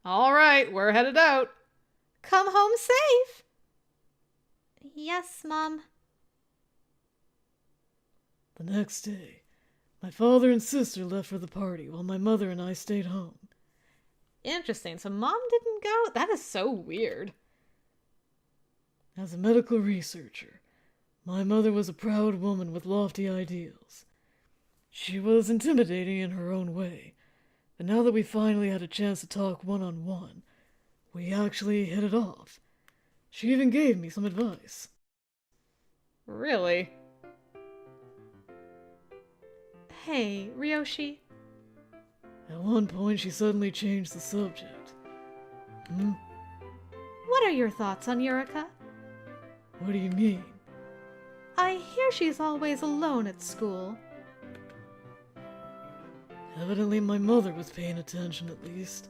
All right, we're headed out. Come home safe. Yes, Mom. The next day, my father and sister left for the party while my mother and I stayed home. Interesting, so Mom didn't go? That is so weird. As a medical researcher, my mother was a proud woman with lofty ideals. She was intimidating in her own way, but now that we finally had a chance to talk one-on-one, we actually hit it off. She even gave me some advice. Really? Hey, Ryoushi. At one point, she suddenly changed the subject. What are your thoughts on Yurika? What do you mean? I hear she's always alone at school. Evidently my mother was paying attention at least.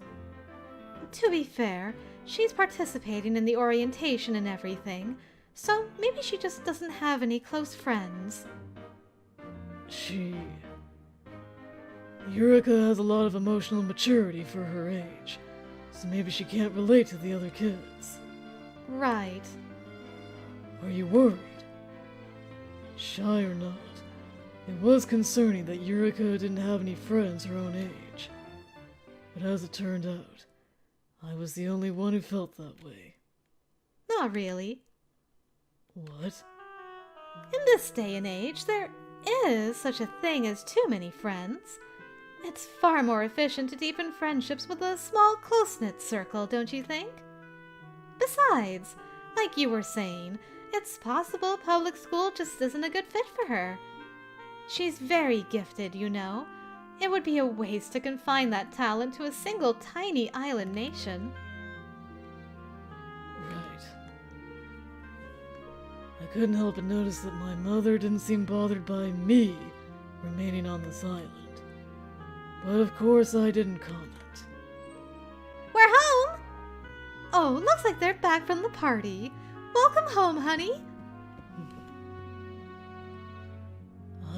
To be fair, she's participating in the orientation and everything, so maybe she just doesn't have any close friends. Yurika has a lot of emotional maturity for her age, so maybe she can't relate to the other kids. Right. Are you worried? Shy or not, it was concerning that Yurika didn't have any friends her own age. But as it turned out, I was the only one who felt that way. Not really. What? In this day and age, there is such a thing as too many friends. It's far more efficient to deepen friendships with a small, close-knit circle, don't you think? Besides, like you were saying, it's possible public school just isn't a good fit for her. She's very gifted, you know. It would be a waste to confine that talent to a single tiny island nation. Right. I couldn't help but notice that my mother didn't seem bothered by me remaining on this island. But of course I didn't comment. We're home! Oh, looks like they're back from the party. Welcome home, honey.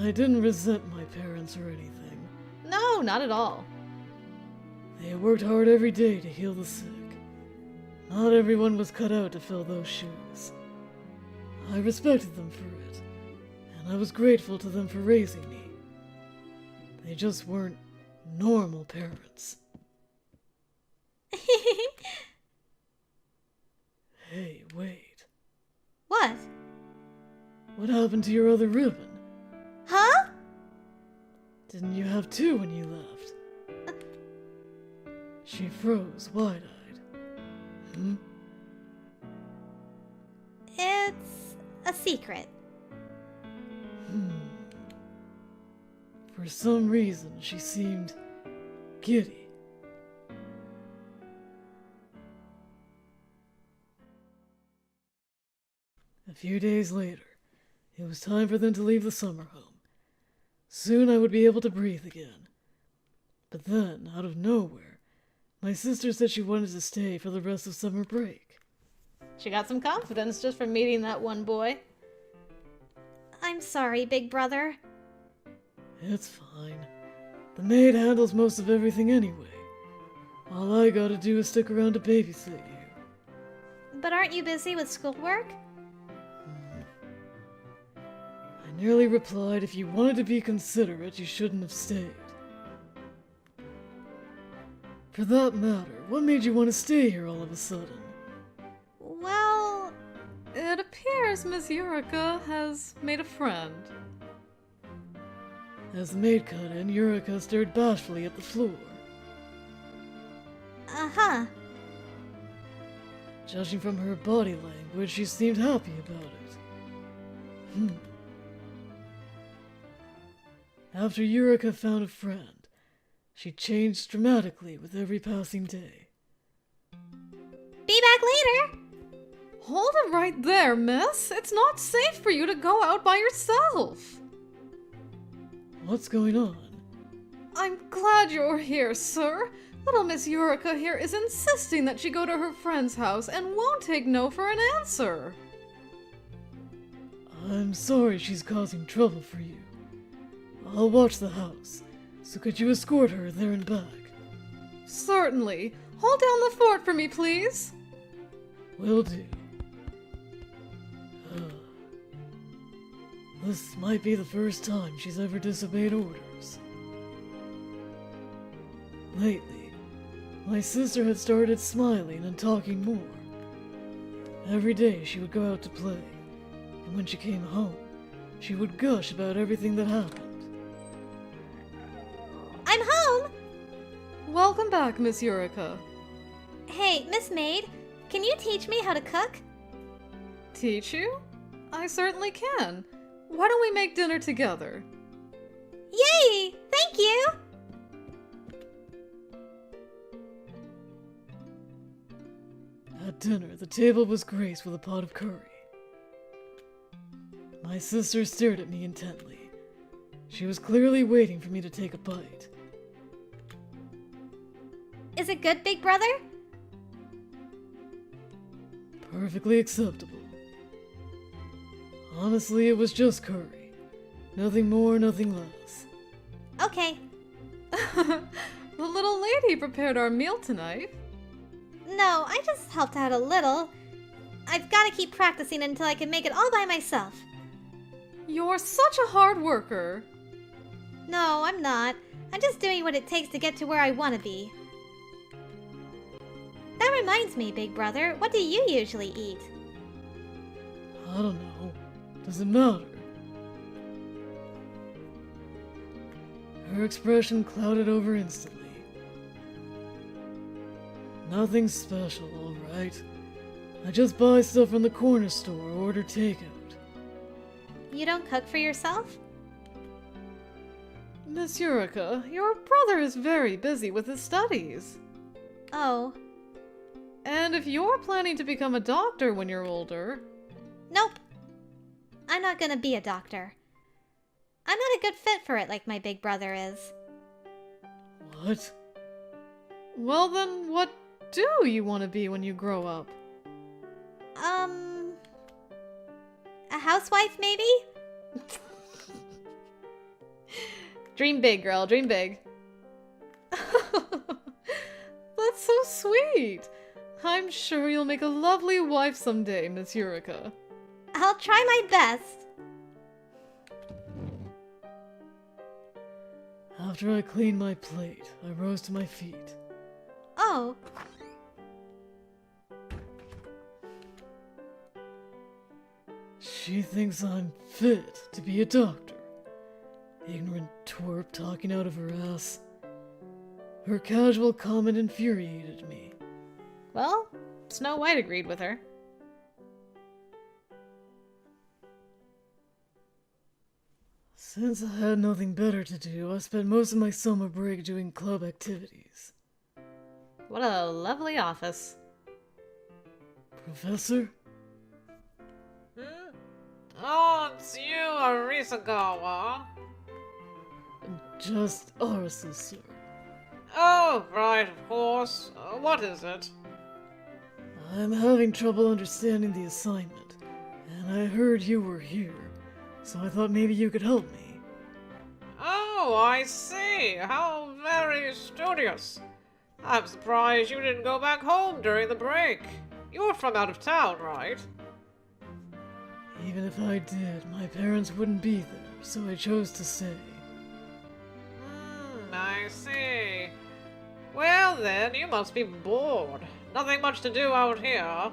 I didn't resent my parents or anything. No, not at all. They worked hard every day to heal the sick. Not everyone was cut out to fill those shoes. I respected them for it, and I was grateful to them for raising me. They just weren't normal parents. Hey, wait. What? What happened to your other ribbon? Huh? Didn't you have two when you left? She froze, wide-eyed. It's a secret. For some reason, she seemed giddy. A few days later, it was time for them to leave the summer home. Soon I would be able to breathe again. But then, out of nowhere, my sister said she wanted to stay for the rest of summer break. She got some confidence just from meeting that one boy. I'm sorry, big brother. It's fine. The maid handles most of everything anyway. All I gotta do is stick around to babysit you. But aren't you busy with schoolwork? I nearly replied, if you wanted to be considerate, you shouldn't have stayed. For that matter, what made you want to stay here all of a sudden? Well, It appears Miss Yurika has made a friend. As the maid cut in, Yurika stared bashfully at the floor. uh-huh. Judging from her body language, she seemed happy about it. After Yurika found a friend, she changed dramatically with every passing day. Be back later! Hold it right there, miss. It's not safe for you to go out by yourself. What's going on? I'm glad you're here, sir. Little Miss Yurika here is insisting that she go to her friend's house and won't take no for an answer. I'm sorry she's causing trouble for you. I'll watch the house, so could you escort her there and back? Certainly. Hold down the fort for me, please. Will do. This might be the first time she's ever disobeyed orders. Lately, my sister had started smiling and talking more. Every day she would go out to play, and when she came home, she would gush about everything that happened. I'm home! Welcome back, Miss Eureka. Hey, Miss Maid, can you teach me how to cook? Teach you? I certainly can. Why don't we make dinner together? Yay! Thank you! At dinner, the table was graced with a pot of curry. My sister stared at me intently. She was clearly waiting for me to take a bite. Is it good, Big Brother? Perfectly acceptable. Honestly, it was just curry. Nothing more, nothing less. Okay. The little lady prepared our meal tonight. No, I just helped out a little. I've got to keep practicing until I can make it all by myself. You're such a hard worker. No, I'm not. I'm just doing what it takes to get to where I want to be. That reminds me, Big Brother, what do you usually eat? I don't know. Does it matter? Her expression clouded over instantly. Nothing special, alright. I just buy stuff from the corner store or order takeout. You don't cook for yourself? Miss Eureka, your brother is very busy with his studies. Oh. And if you're planning to become a doctor when you're older... Nope. I'm not gonna be a doctor. I'm not a good fit for it like my big brother is. What? Well then, what do you want to be when you grow up? A housewife, maybe? Dream big, girl, dream big. That's so sweet. I'm sure you'll make a lovely wife someday, Miss Eureka. I'll try my best. After I cleaned my plate, I rose to my feet. Oh. She thinks I'm fit to be a doctor. Ignorant twerp talking out of her ass. Her casual comment infuriated me. Well, Snow White agreed with her. Since I had nothing better to do, I spent most of my summer break doing club activities. What a lovely office. Professor? Oh, it's you, Arisagawa. Just Arsa, sir. Oh, right, of course. What is it? I'm having trouble understanding the assignment, and I heard you were here, so I thought maybe you could help me. Oh, I see. How very studious. I'm surprised you didn't go back home during the break. You're from out of town, right? Even if I did, my parents wouldn't be there, so I chose to stay. I see. Well then, you must be bored. Nothing much to do out here.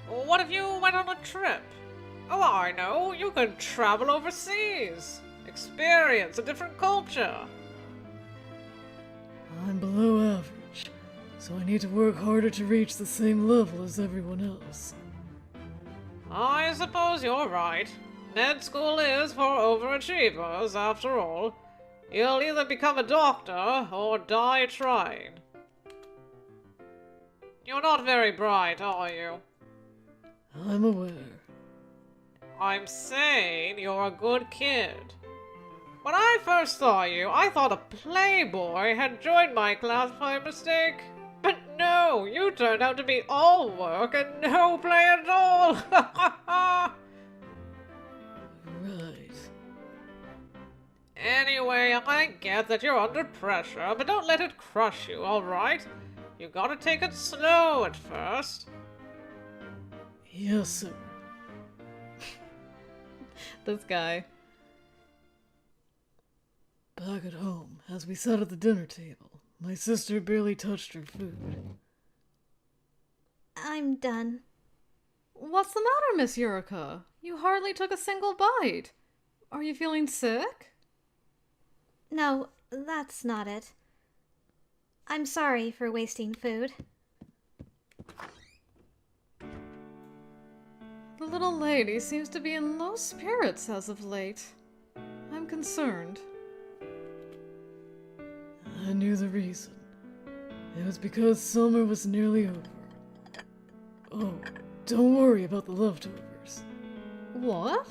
What if you went on a trip? Oh, I know. You could travel overseas. Experience a different culture. I'm below average, so I need to work harder to reach the same level as everyone else. I suppose you're right. Med school is for overachievers, after all. You'll either become a doctor or die trying. You're not very bright, are you? I'm aware. I'm saying you're a good kid. When I first saw you, I thought a playboy had joined my class by mistake. But no, you turned out to be all work and no play at all! Right. Anyway, I get that you're under pressure, but don't let it crush you, alright? You gotta take it slow at first. Yes, sir. This guy. Back at home, as we sat at the dinner table, my sister barely touched her food. I'm done. What's the matter, Miss Eureka? You hardly took a single bite. Are you feeling sick? No, that's not it. I'm sorry for wasting food. The little lady seems to be in low spirits as of late. I'm concerned. I knew the reason. It was because summer was nearly over. Oh, don't worry about the leftovers. What?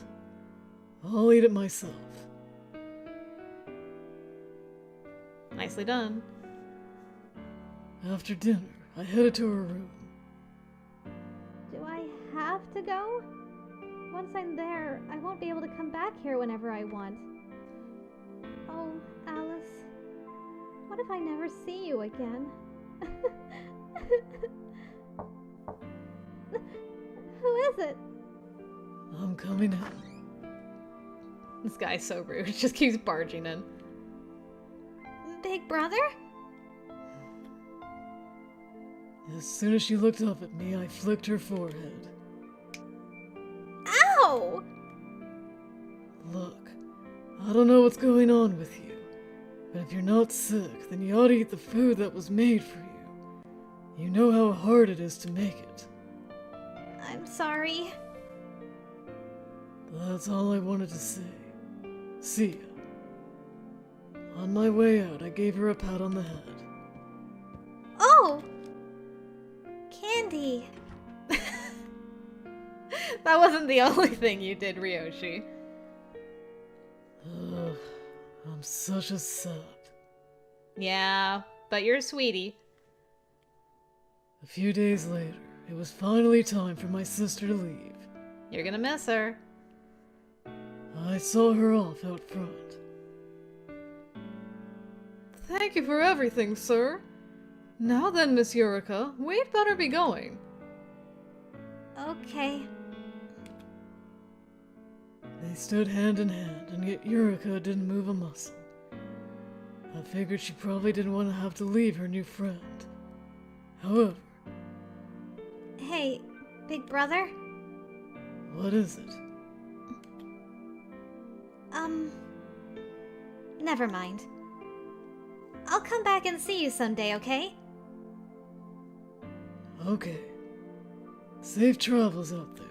I'll eat it myself. Nicely done. After dinner, I headed to her room. Do I have to go? Once I'm there, I won't be able to come back here whenever I want. Oh, Alice. What if I never see you again? Who is it? I'm coming in. This guy's so rude. Just keeps barging in. Big brother? As soon as she looked up at me, I flicked her forehead. Ow! Look, I don't know what's going on with you, but if you're not sick, then you ought to eat the food that was made for you. You know how hard it is to make it. I'm sorry. That's all I wanted to say. See ya. On my way out, I gave her a pat on the head. Oh! Candy. That wasn't the only thing you did, Ryoushi. Ugh, I'm such a sap. Yeah, but you're a sweetie. A few days later, it was finally time for my sister to leave. You're gonna miss her. I saw her off out front. Thank you for everything, sir. Now then, Miss Eureka, we'd better be going. Okay. They stood hand in hand, and yet Eureka didn't move a muscle. I figured she probably didn't want to have to leave her new friend. However, Hey, big brother? what is it? Never mind. I'll come back and see you someday, okay? Okay. Safe travels out there.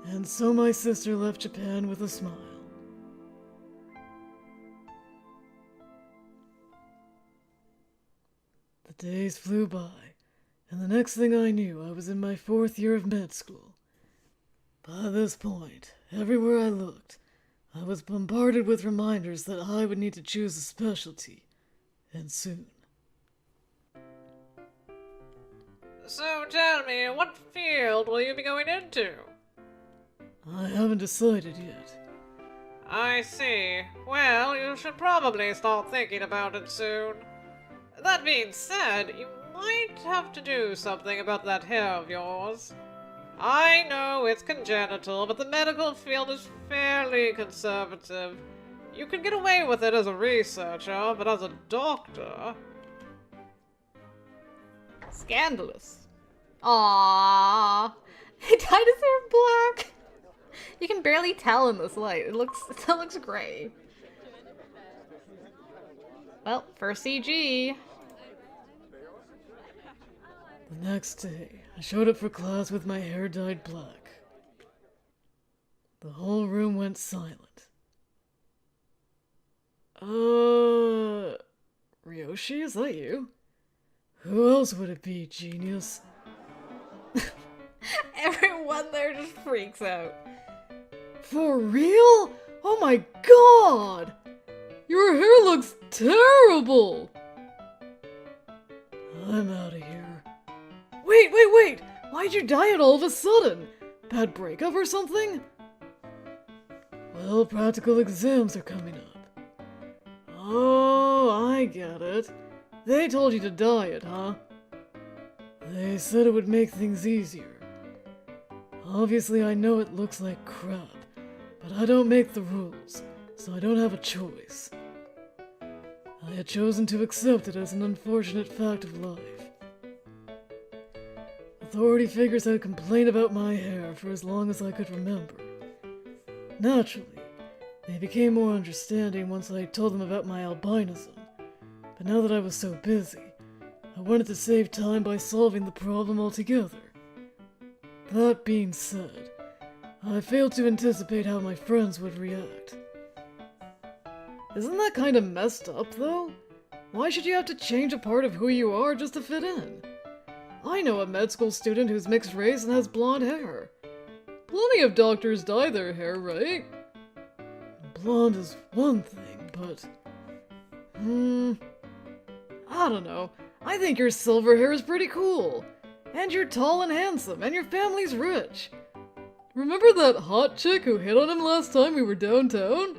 And so my sister left Japan with a smile. The days flew by, and the next thing I knew, I was in my 4th year of med school. By this point, everywhere I looked, I was bombarded with reminders that I would need to choose a specialty, and soon. So tell me, what field will you be going into? I haven't decided yet. I see. Well, you should probably start thinking about it soon. That being said, you might have to do something about that hair of yours. I know it's congenital, but the medical field is fairly conservative. You can get away with it as a researcher, but as a doctor... Scandalous. Aww. He dyed his hair black. You can barely tell in this light. It still looks gray. Well, for CG. The next day, I showed up for class with my hair dyed black. The whole room went silent. Ryoushi, is that you? Who else would it be, genius? Everyone there just freaks out. For real? Oh my god! Your hair looks terrible! I'm out of here. Wait! Why'd you dye it all of a sudden? Bad breakup or something? Well, practical exams are coming up. Oh, I get it. They told you to diet, huh? They said it would make things easier. Obviously, I know it looks like crap, but I don't make the rules, so I don't have a choice. I had chosen to accept it as an unfortunate fact of life. Authority figures had complained about my hair for as long as I could remember. Naturally, they became more understanding once I told them about my albinism, but now that I was so busy, I wanted to save time by solving the problem altogether. That being said, I failed to anticipate how my friends would react. Isn't that kind of messed up, though? Why should you have to change a part of who you are just to fit in? I know a med school student who's mixed race and has blonde hair. Plenty of doctors dye their hair, right? Blonde is one thing, but... I don't know. I think your silver hair is pretty cool. And you're tall and handsome, and your family's rich. Remember that hot chick who hit on him last time we were downtown?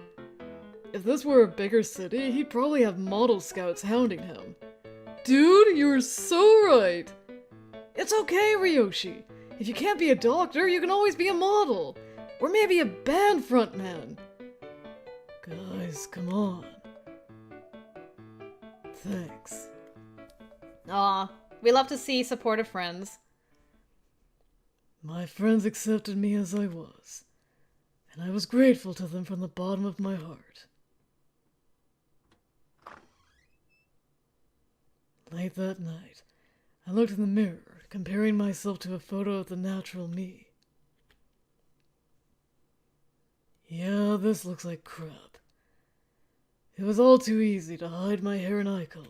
If this were a bigger city, he'd probably have model scouts hounding him. Dude, you're so right! It's okay, Ryoushi. If you can't be a doctor, you can always be a model. Or maybe a band frontman. Guys, come on. Thanks. Aw, we love to see supportive friends. My friends accepted me as I was, and I was grateful to them from the bottom of my heart. Late that night, I looked in the mirror, comparing myself to a photo of the natural me. Yeah, this looks like crap. It was all too easy to hide my hair and eye color.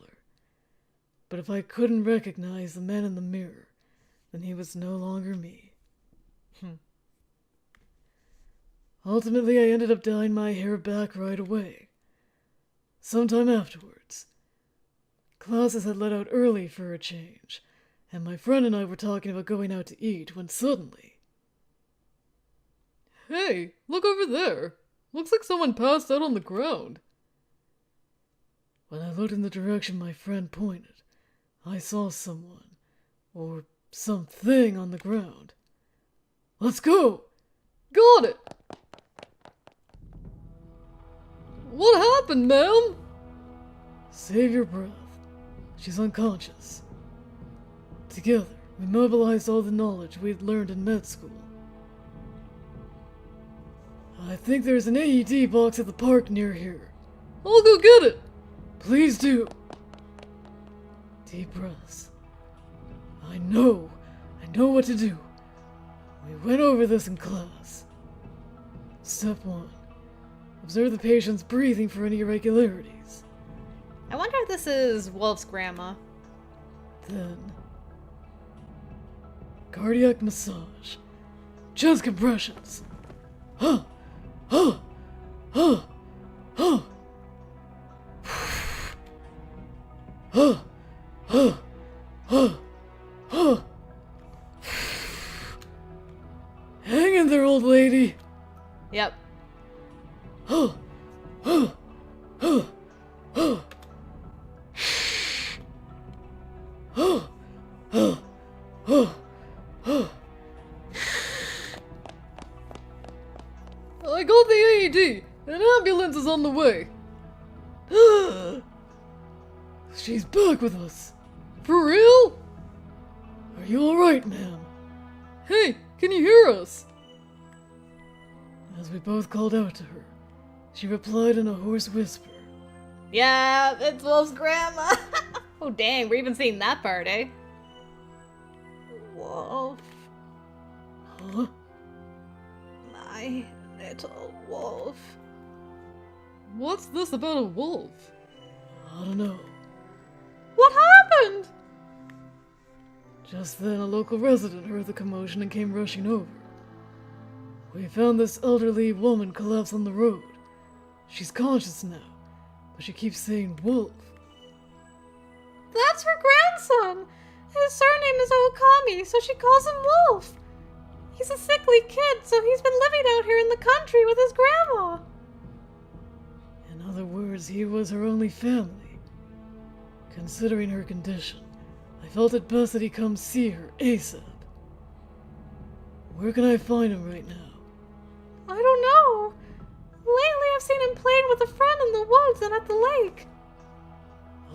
But if I couldn't recognize the man in the mirror, then he was no longer me. Ultimately, I ended up dyeing my hair back right away. Sometime afterwards. Classes had let out early for a change, and my friend and I were talking about going out to eat when suddenly... Hey, look over there. Looks like someone passed out on the ground. When I looked in the direction my friend pointed, I saw someone, or something on the ground. Let's go! Got it! What happened, ma'am? Save your breath. She's unconscious. Together, we mobilized all the knowledge we'd learned in med school. I think there's an AED box at the park near here. I'll go get it! Please do. Deep breaths. I know what to do. We went over this in class. Step 1. Observe the patient's breathing for any irregularities. I wonder if this is Wolf's grandma. Then... cardiac massage. Chest compressions. Huh! Huh! Huh! Huh! Huh! Huh! Huh! Huh! Hang in there, old lady! Yep. Huh! Huh! Huh! Huh! Huh! Huh! Huh! Huh! I got the AED! An ambulance is on the way! She's back with us! For real? Are you alright, ma'am? Hey, can you hear us? As we both called out to her, she replied in a hoarse whisper. Yeah, it's Wolf's grandma! Oh dang, we're even seeing that part, eh? Wolf. Huh? My little wolf. What's this about a wolf? I don't know. What happened? Just then, a local resident heard the commotion and came rushing over. We found this elderly woman collapsed on the road. She's conscious now, but she keeps saying wolf. That's her grandson. His surname is Okami, so she calls him Wolf. He's a sickly kid, so he's been living out here in the country with his grandma. In other words, he was her only family. Considering her condition, I felt it best that he come see her ASAP. Where can I find him right now? I don't know. Lately I've seen him playing with a friend in the woods and at the lake.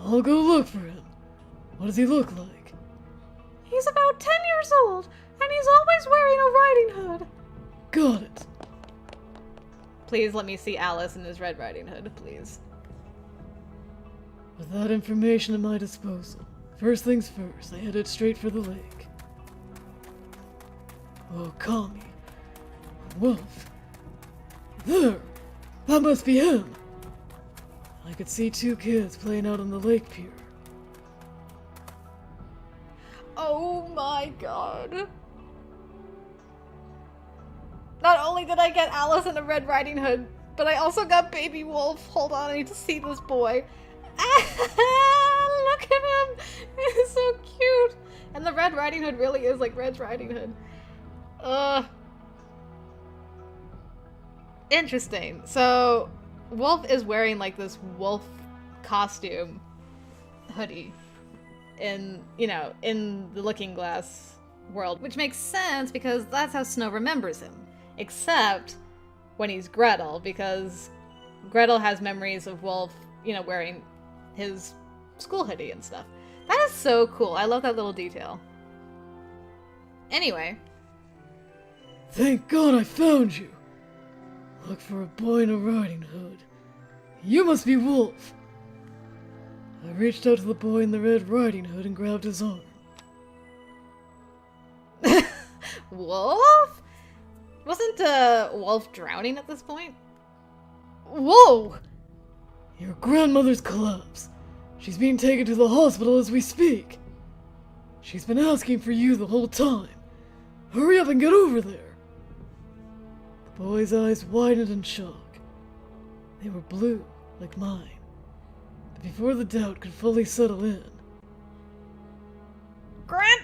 I'll go look for him. What does he look like? He's about 10 years old, and he's always wearing a riding hood. Got it. Please let me see Alice in his Red Riding Hood, please. With that information at my disposal, first things first, I headed straight for the lake. Oh, Kami. Wolf. There! That must be him! I could see two kids playing out on the lake pier. Oh my god. Not only did I get Alice in a Red Riding Hood, but I also got Baby Wolf. Hold on, I need to see this boy. Look at him! He's so cute! And the Red Riding Hood really is like Red Riding Hood. Interesting. So, Wolf is wearing like this wolf costume hoodie in, you know, in the Looking Glass world, which makes sense because that's how Snow remembers him. Except when he's Gretel, because Gretel has memories of Wolf, you know, wearing his school hoodie and stuff. That is so cool. I love that little detail. Anyway. Thank God I found you! Look for a boy in a riding hood. You must be Wolf! I reached out to the boy in the Red Riding Hood and grabbed his arm. Wolf? Wasn't Wolf drowning at this point? Whoa! Your grandmother's collapsed. She's being taken to the hospital as we speak. She's been asking for you the whole time. Hurry up and get over there. The boy's eyes widened in shock. They were blue, like mine. But before the doubt could fully settle in, Grant!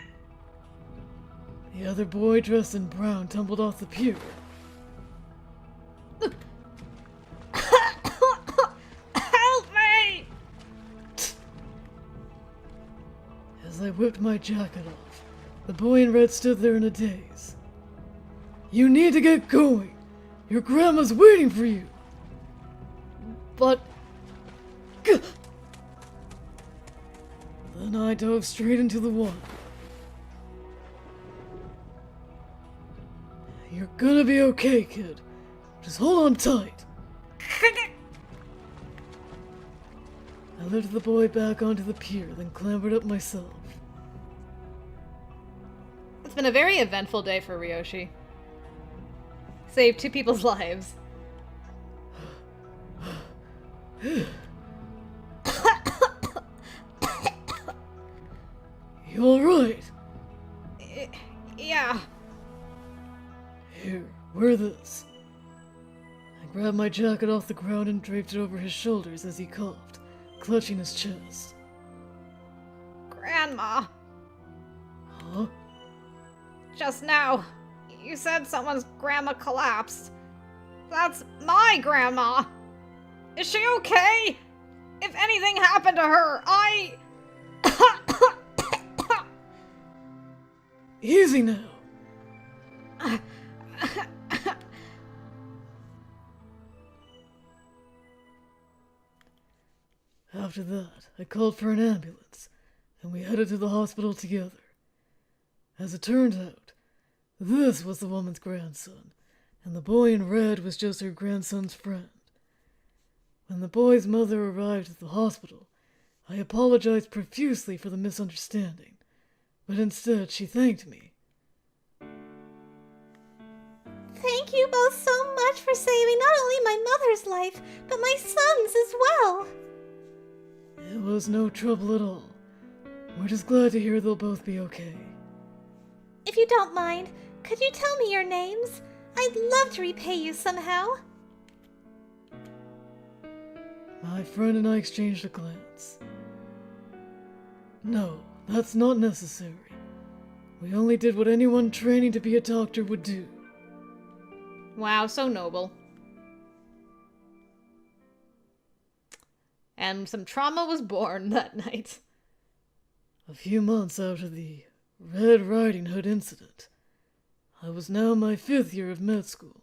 the other boy dressed in brown tumbled off the pier. Help me! As I whipped my jacket off, the boy in red stood there in a daze. You need to get going! Your grandma's waiting for you! But... Then I dove straight into the water. You're gonna be okay, kid. Just hold on tight. I lifted the boy back onto the pier, then clambered up myself. It's been a very eventful day for Ryoushi. Saved 2 people's lives. You alright? Yeah. Here, wear this. I grabbed my jacket off the ground and draped it over his shoulders as he coughed, clutching his chest. Grandma, Huh? just now, you said someone's grandma collapsed. That's my grandma. Is she okay? If anything happened to her, Easy now. After that, I called for an ambulance, and we headed to the hospital together. As it turned out, this was the woman's grandson, and the boy in red was just her grandson's friend. When the boy's mother arrived at the hospital, I apologized profusely for the misunderstanding, but instead she thanked me. Thank you both so much for saving not only my mother's life, but my son's as well. It was no trouble at all. We're just glad to hear they'll both be okay. If you don't mind, could you tell me your names? I'd love to repay you somehow. My friend and I exchanged a glance. No, that's not necessary. We only did what anyone training to be a doctor would do. Wow, so noble. And some trauma was born that night. A few months after the Red Riding Hood incident, I was now in my 5th year of med school.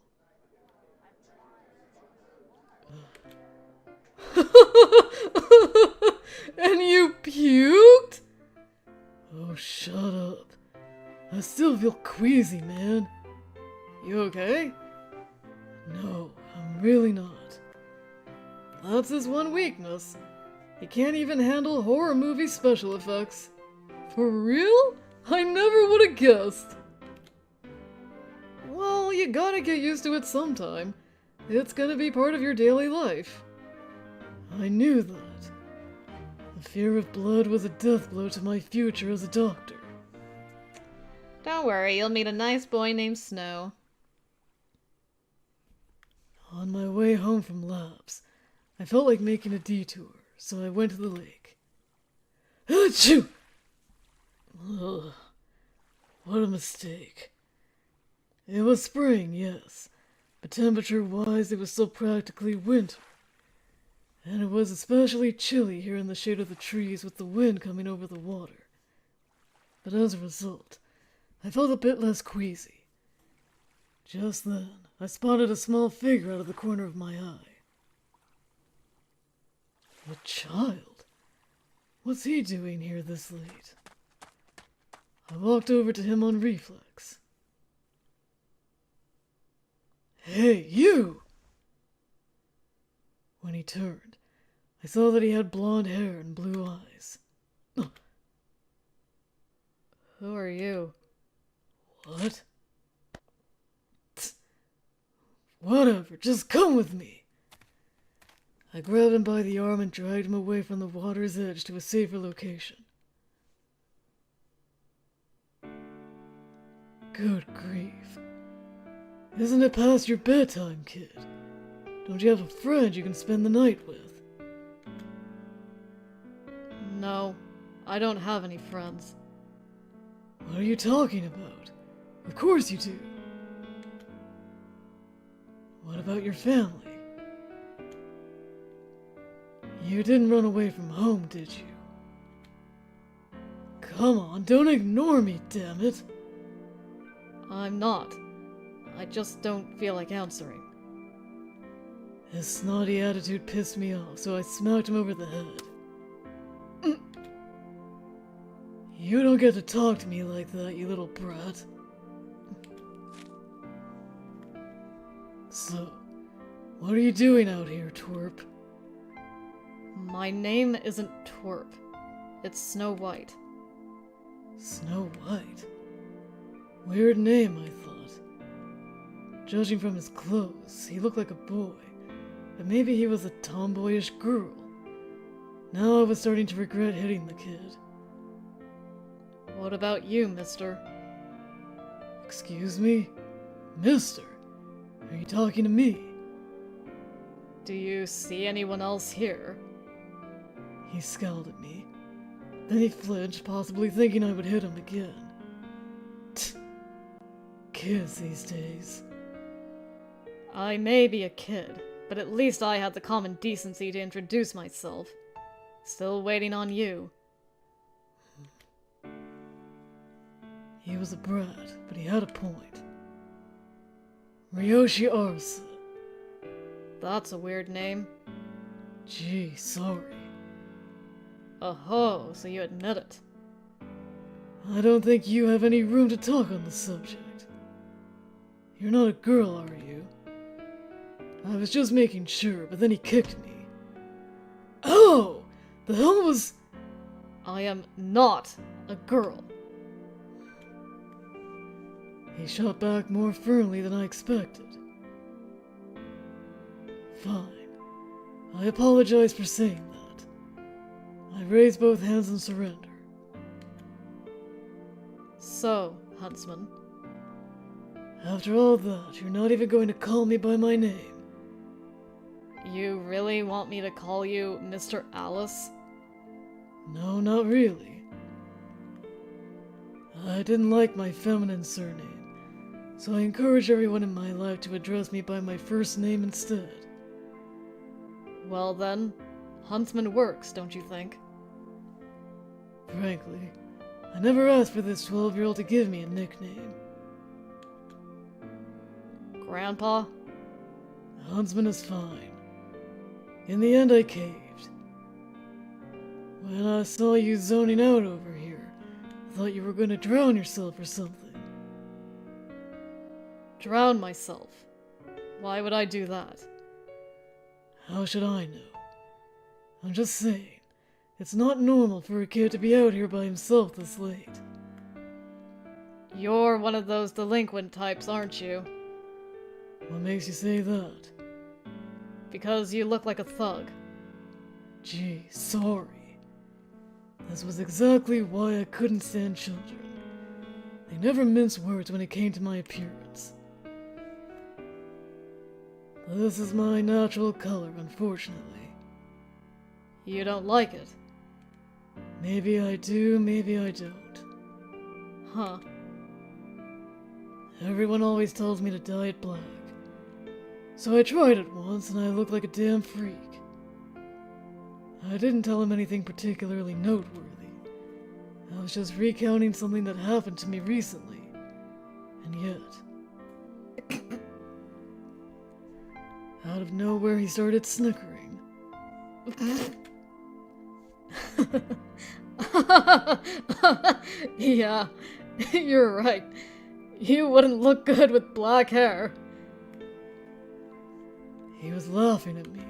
And you puked? Oh, shut up. I still feel queasy, man. You okay? No, I'm really not. That's his one weakness. He can't even handle horror movie special effects. For real? I never would have guessed. Well, you gotta get used to it sometime. It's gonna be part of your daily life. I knew that. The fear of blood was a death blow to my future as a doctor. Don't worry, you'll meet a nice boy named Snow. On my way home from labs, I felt like making a detour, so I went to the lake. Achoo! Ugh, what a mistake. It was spring, yes, but temperature-wise it was still practically winter. And it was especially chilly here in the shade of the trees with the wind coming over the water. But as a result, I felt a bit less queasy. Just then, I spotted a small figure out of the corner of my eye. A child? What's he doing here this late? I walked over to him on reflex. Hey, you! When he turned, I saw that he had blonde hair and blue eyes. Who are you? What? Whatever, just come with me. I grabbed him by the arm and dragged him away from the water's edge to a safer location. Good grief. Isn't it past your bedtime, kid? Don't you have a friend you can spend the night with? No, I don't have any friends. What are you talking about? Of course you do. What about your family? You didn't run away from home, did you? Come on, don't ignore me, damn it. I'm not. I just don't feel like answering. His snotty attitude pissed me off, so I smacked him over the head. You don't get to talk to me like that, you little brat. So, what are you doing out here, twerp? My name isn't Twerp. It's Snow White. Snow White? Weird name, I thought. Judging from his clothes, he looked like a boy, but maybe he was a tomboyish girl. Now I was starting to regret hitting the kid. What about you, mister? Excuse me? Mister? Are you talking to me? Do you see anyone else here? He scowled at me. Then he flinched, possibly thinking I would hit him again. Kids these days. I may be a kid, but at least I had the common decency to introduce myself. Still waiting on you. He was a brat, but he had a point. Ryoushi Arsa. That's a weird name. Gee, sorry. Oh, so you admit it. I don't think you have any room to talk on the subject. You're not a girl, are you? I was just making sure, but then he kicked me. Oh! The hell was... I am not a girl. He shot back more firmly than I expected. Fine. I apologize for saying that. I raised both hands in surrender. So, Huntsman, After all that, you're not even going to call me by my name. you really want me to call you Mr. Alice? No, not really. I didn't like my feminine surname, so I encourage everyone in my life to address me by my first name instead. Well then, Huntsman works, don't you think? Frankly, I never asked for this 12-year-old to give me a nickname. Grandpa? Huntsman is fine. In the end, I caved. When I saw you zoning out over here, I thought you were going to drown yourself or something. Drown myself? Why would I do that? How should I know? I'm just saying, it's not normal for a kid to be out here by himself this late. You're one of those delinquent types, aren't you? What makes you say that? Because you look like a thug. Gee, sorry. This was exactly why I couldn't stand children. They never minced words when it came to my appearance. This is my natural color, unfortunately. You don't like it? Maybe I do, maybe I don't. Huh. Everyone always tells me to dye it black. So I tried it once and I looked like a damn freak. I didn't tell him anything particularly noteworthy. I was just recounting something that happened to me recently. And yet... out of nowhere he started snickering. Yeah, you're right. You wouldn't look good with black hair. He was laughing at me.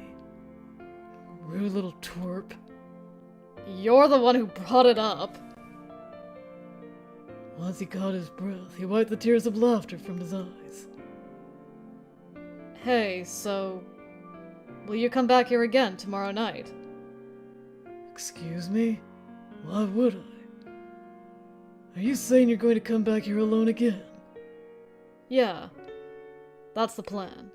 Rude little twerp. You're the one who brought it up. Once he caught his breath, he wiped the tears of laughter from his eyes. Hey, so... will you come back here again tomorrow night? Excuse me? Why would I? Are you saying you're going to come back here alone again? Yeah. That's the plan.